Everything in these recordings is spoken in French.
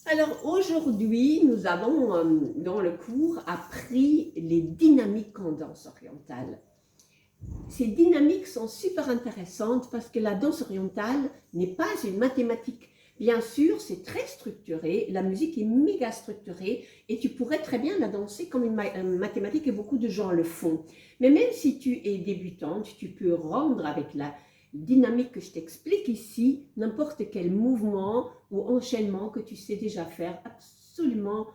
Alors aujourd'hui, nous avons dans le cours appris les dynamiques en danse orientale. Ces dynamiques sont super intéressantes parce que la danse orientale n'est pas une mathématique. Bien sûr, c'est très structuré, la musique est méga structurée et tu pourrais très bien la danser comme une mathématique et beaucoup de gens le font. Mais même si tu es débutante, tu peux rendre avec la dynamique que je t'explique ici n'importe quel mouvement ou enchaînement que tu sais déjà faire absolument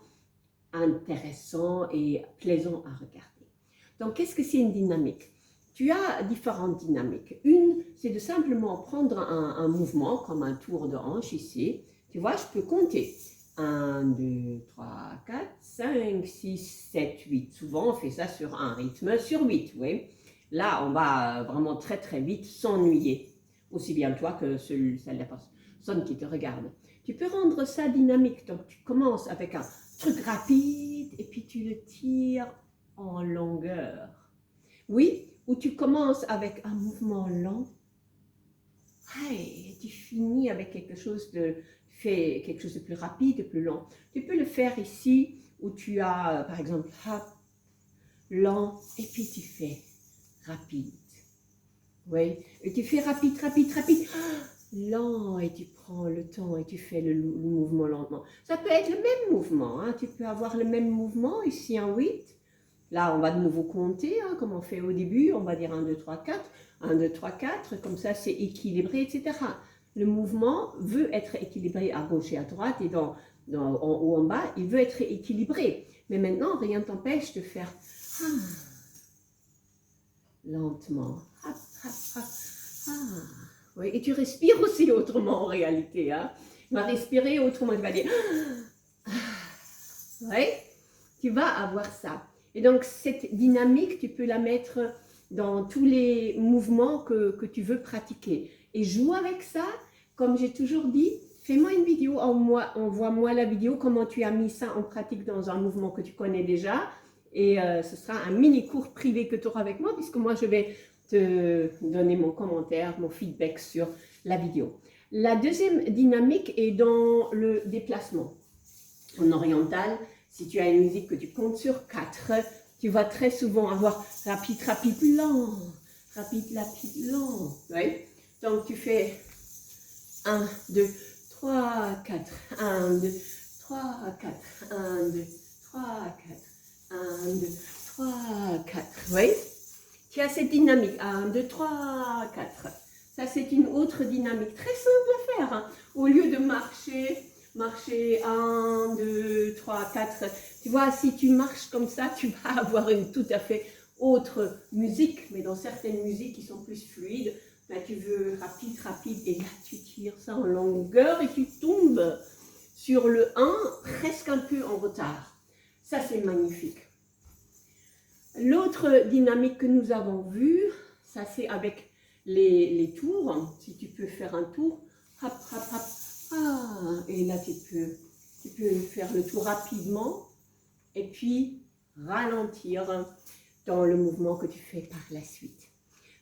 intéressant et plaisant à regarder. Donc, qu'est-ce que c'est une dynamique? Tu as différentes dynamiques. Une, c'est de simplement prendre un mouvement, comme un tour de hanche ici. Tu vois, je peux compter. 1, 2, 3, 4, 5, 6, 7, 8. Souvent, on fait ça sur un rythme sur 8, oui. Là, on va vraiment très très vite s'ennuyer. Aussi bien toi que celle de la personne qui te regarde. Tu peux rendre ça dynamique. Donc, tu commences avec un truc rapide et puis tu le tires en longueur. Oui, ou tu commences avec un mouvement lent et tu finis avec quelque chose de plus rapide, de plus lent. Tu peux le faire ici où tu as par exemple hop, lent et puis tu fais rapide. Oui, et tu fais rapide, rapide, rapide, lent et tu prends le temps et tu fais le mouvement lentement. Ça peut être le même mouvement, hein. Tu peux avoir le même mouvement ici en 8. Là, on va de nouveau compter, hein, comme on fait au début. On va dire 1, 2, 3, 4. 1, 2, 3, 4. Comme ça, c'est équilibré, etc. Le mouvement veut être équilibré à gauche et à droite. Et en haut, en bas, il veut être équilibré. Mais maintenant, rien ne t'empêche de faire lentement. Hop, hop, hop. Oui, et tu respires aussi autrement en réalité. Hein. Tu vas respirer autrement. Tu vas dire oui, tu vas avoir ça. Et donc, cette dynamique, tu peux la mettre dans tous les mouvements que tu veux pratiquer. Et joue avec ça, comme j'ai toujours dit, fais-moi une vidéo, envoie-moi la vidéo, comment tu as mis ça en pratique dans un mouvement que tu connais déjà. Et ce sera un mini cours privé que tu auras avec moi, puisque moi, je vais te donner mon commentaire, mon feedback sur la vidéo. La deuxième dynamique est dans le déplacement. En oriental, si tu as une musique que tu comptes sur 4, tu vas très souvent avoir rapide, rapide, lent, rapide, rapide, lent. Oui? Donc tu fais 1, 2, 3, 4, 1, 2, 3, 4, 1, 2, 3, 4, 1, 2, 3, 4. Oui? Tu as cette dynamique, 1, 2, 3, 4. Ça, c'est une autre dynamique très simple à faire. Hein. Au lieu de marcher 1, 2, 3, 4. Tu vois, si tu marches comme ça, tu vas avoir une tout à fait autre musique. Mais dans certaines musiques qui sont plus fluides, ben, tu veux rapide, rapide. Et là, tu tires ça en longueur et tu tombes sur le 1 presque un peu en retard. Ça, c'est magnifique. L'autre dynamique que nous avons vue, ça c'est avec les tours. Si tu peux faire un tour, hop, hop, hop. Et là tu peux faire le tour rapidement et puis ralentir dans le mouvement que tu fais par la suite.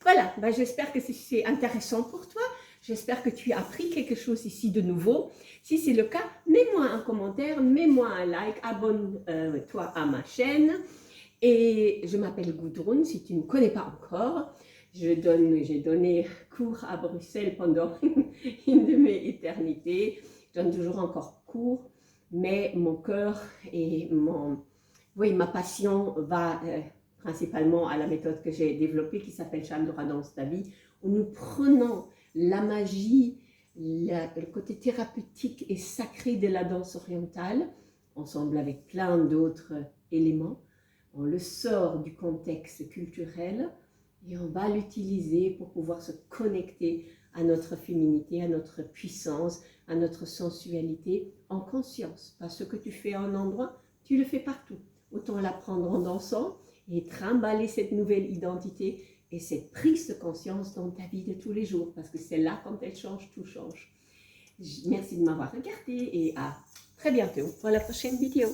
Voilà, ben, j'espère que c'est intéressant pour toi. J'espère que tu as appris quelque chose ici de nouveau. Si c'est le cas, mets-moi un commentaire, mets-moi un like, abonne-toi à ma chaîne. Et je m'appelle Gudrun, si tu ne me connais pas encore. J'ai donné cours à Bruxelles pendant une de mes éternités. Je donne toujours encore cours, mais mon cœur et ma passion va principalement à la méthode que j'ai développée qui s'appelle Chandra Danse ta vie, où nous prenons la magie, le côté thérapeutique et sacré de la danse orientale, ensemble avec plein d'autres éléments. On le sort du contexte culturel et on va l'utiliser pour pouvoir se connecter à notre féminité, à notre puissance, à notre sensualité en conscience. Parce que ce que tu fais à un endroit, tu le fais partout. Autant l'apprendre en dansant et trimballer cette nouvelle identité et cette prise de conscience dans ta vie de tous les jours. Parce que c'est là, quand elle change, tout change. Merci de m'avoir regardé et à très bientôt pour la prochaine vidéo.